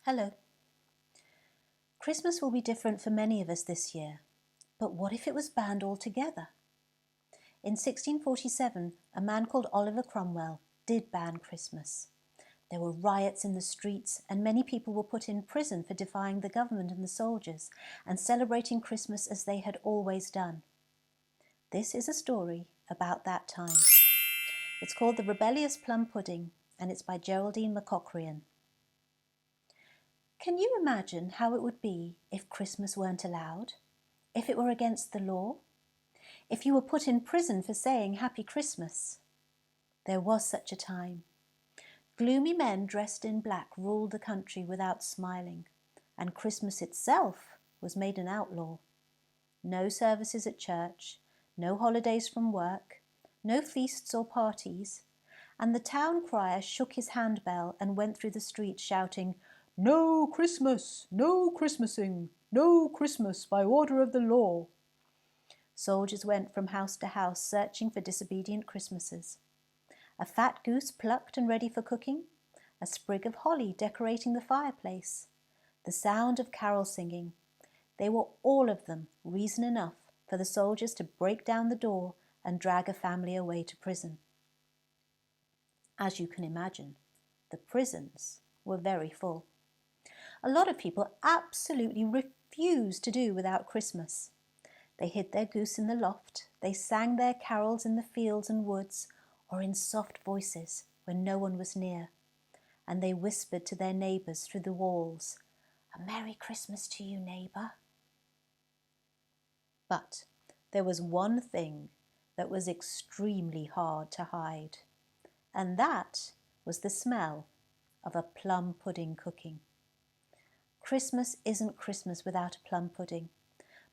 Hello. Christmas will be different for many of us this year, but what if it was banned altogether? In 1647, a man called Oliver Cromwell did ban Christmas. There were riots in the streets, and many people were put in prison for defying the government and the soldiers and celebrating Christmas as they had always done. This is a story about that time. It's called The Rebellious Plum Pudding, and it's by Geraldine McCaughrean. Can you imagine how it would be if Christmas weren't allowed? If it were against the law? If you were put in prison for saying Happy Christmas? There was such a time. Gloomy men dressed in black ruled the country without smiling, and Christmas itself was made an outlaw. No services at church, no holidays from work, no feasts or parties, and the town crier shook his handbell and went through the streets shouting, "No Christmas, no Christmasing, no Christmas by order of the law." Soldiers went from house to house searching for disobedient Christmases. A fat goose plucked and ready for cooking, a sprig of holly decorating the fireplace, the sound of carol singing. They were all of them reason enough for the soldiers to break down the door and drag a family away to prison. As you can imagine, the prisons were very full. A lot of people absolutely refused to do without Christmas. They hid their goose in the loft, they sang their carols in the fields and woods, or in soft voices when no one was near, and they whispered to their neighbours through the walls, "A Merry Christmas to you, neighbour." But there was one thing that was extremely hard to hide, and that was the smell of a plum pudding cooking. Christmas isn't Christmas without a plum pudding,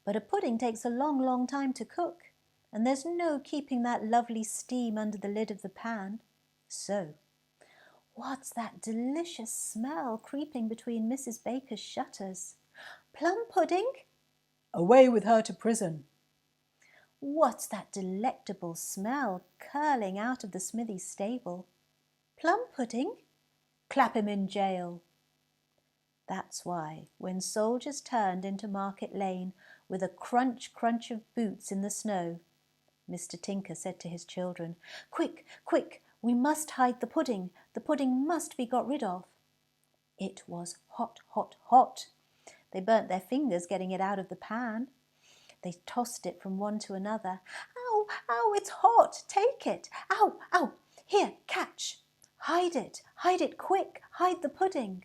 but a pudding takes a long, long time to cook, and there's no keeping that lovely steam under the lid of the pan. So, what's that delicious smell creeping between Mrs. Baker's shutters? Plum pudding? Away with her to prison. What's that delectable smell curling out of the smithy's stable? Plum pudding? Clap him in jail. That's why, when soldiers turned into Market Lane with a crunch, crunch of boots in the snow, Mr. Tinker said to his children, "Quick, quick, we must hide the pudding. The pudding must be got rid of." It was hot, hot, hot. They burnt their fingers getting it out of the pan. They tossed it from one to another. "Ow, ow, it's hot! Take it! Ow, ow! Here, catch! Hide it quick! Hide the pudding!"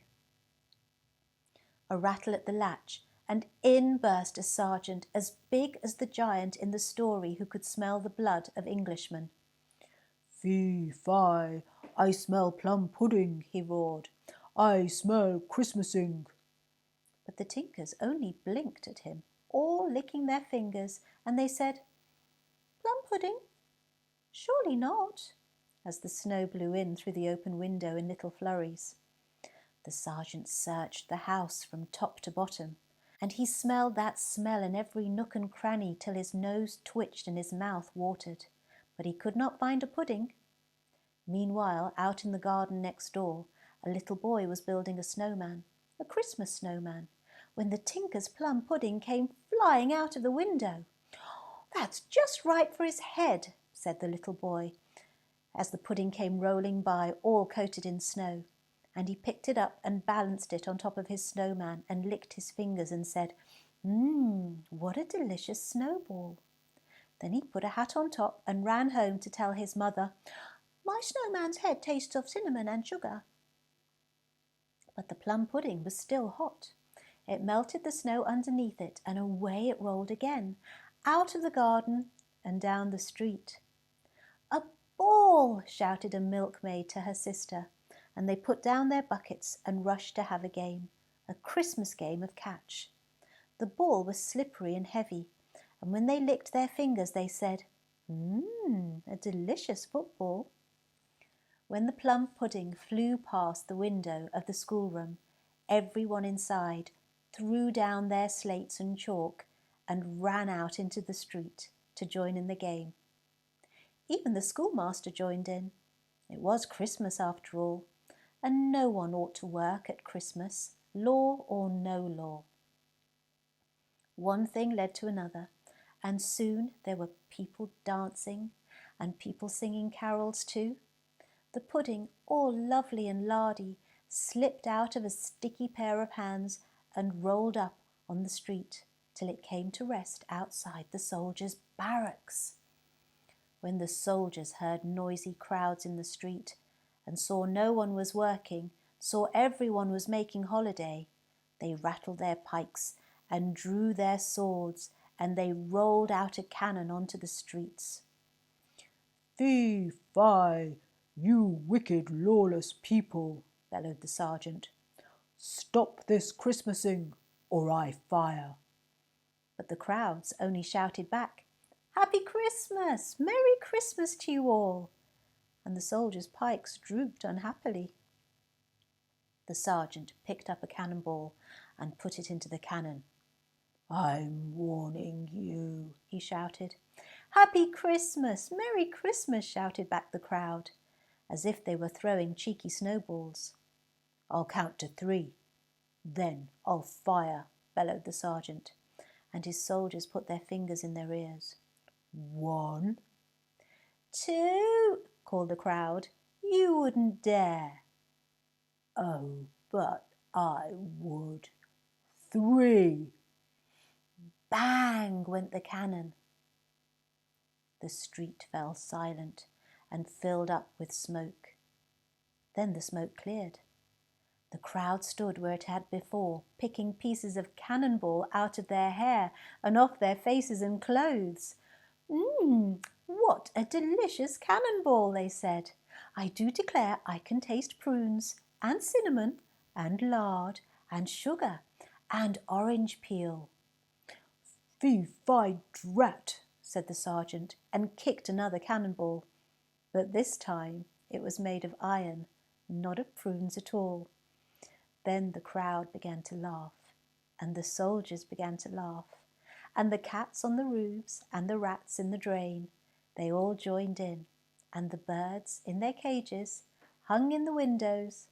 A rattle at the latch, and in burst a sergeant as big as the giant in the story who could smell the blood of Englishmen. "Fee, fi, I smell plum pudding," he roared. "I smell Christmasing." But the Tinkers only blinked at him, all licking their fingers, and they said, "Plum pudding? Surely not," as the snow blew in through the open window in little flurries. The sergeant searched the house from top to bottom, and he smelled that smell in every nook and cranny till his nose twitched and his mouth watered, but he could not find a pudding. Meanwhile, out in the garden next door, a little boy was building a snowman, a Christmas snowman, when the Tinker's plum pudding came flying out of the window. "That's just right for his head," said the little boy, as the pudding came rolling by, all coated in snow. And he picked it up and balanced it on top of his snowman and licked his fingers and said, "What a delicious snowball." Then he put a hat on top and ran home to tell his mother, "My snowman's head tastes of cinnamon and sugar." But the plum pudding was still hot. It melted the snow underneath it, and away it rolled again, out of the garden and down the street. "A ball!" shouted a milkmaid to her sister, and they put down their buckets and rushed to have a game, a Christmas game of catch. The ball was slippery and heavy, and when they licked their fingers they said, a delicious football." When the plum pudding flew past the window of the schoolroom, everyone inside threw down their slates and chalk and ran out into the street to join in the game. Even the schoolmaster joined in. It was Christmas after all, and no one ought to work at Christmas law or no law. One thing led to another, and soon there were people dancing and people singing carols too. The pudding, all lovely and lardy, slipped out of a sticky pair of hands and rolled up on the street till it came to rest outside the soldiers' barracks. When the soldiers heard noisy crowds in the street and saw no one was working, saw everyone was making holiday, they rattled their pikes and drew their swords, and they rolled out a cannon onto the streets. "Fee, fi, you wicked, lawless people," bellowed the sergeant. "Stop this Christmasing, or I fire." But the crowds only shouted back, "Happy Christmas! Merry Christmas to you all!" And the soldiers' pikes drooped unhappily. The sergeant picked up a cannonball and put it into the cannon. "I'm warning you," he shouted. "Happy Christmas! Merry Christmas!" shouted back the crowd, as if they were throwing cheeky snowballs. "I'll count to 3. Then I'll fire," bellowed the sergeant, and his soldiers put their fingers in their ears. 1, 2, called the crowd. "You wouldn't dare." "Oh, but I would. 3. Bang went the cannon. The street fell silent and filled up with smoke. Then the smoke cleared. The crowd stood where it had before, picking pieces of cannonball out of their hair and off their faces and clothes. What a delicious cannonball," they said. "I do declare I can taste prunes and cinnamon and lard and sugar and orange peel." "Fee, fi, drat," said the sergeant, and kicked another cannonball. But this time it was made of iron, not of prunes at all. Then the crowd began to laugh, and the soldiers began to laugh, and the cats on the roofs and the rats in the drain, they all joined in, and the birds in their cages, hung in the windows,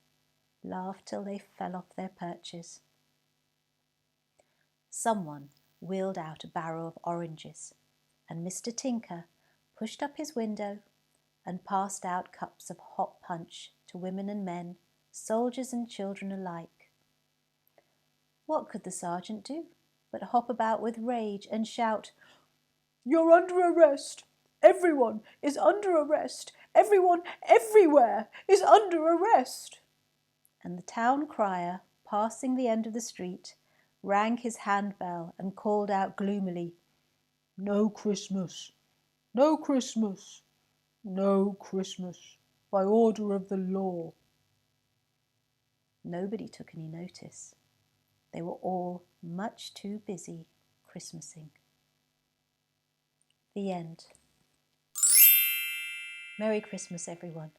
laughed till they fell off their perches. Someone wheeled out a barrow of oranges, and Mr. Tinker pushed up his window and passed out cups of hot punch to women and men, soldiers and children alike. What could the sergeant do but hop about with rage and shout, "You're under arrest! Everyone is under arrest! Everyone everywhere is under arrest!" And the town crier, passing the end of the street, rang his handbell and called out gloomily, "No Christmas! No Christmas! No Christmas! By order of the law." Nobody took any notice. They were all much too busy Christmasing. The end. Merry Christmas, everyone.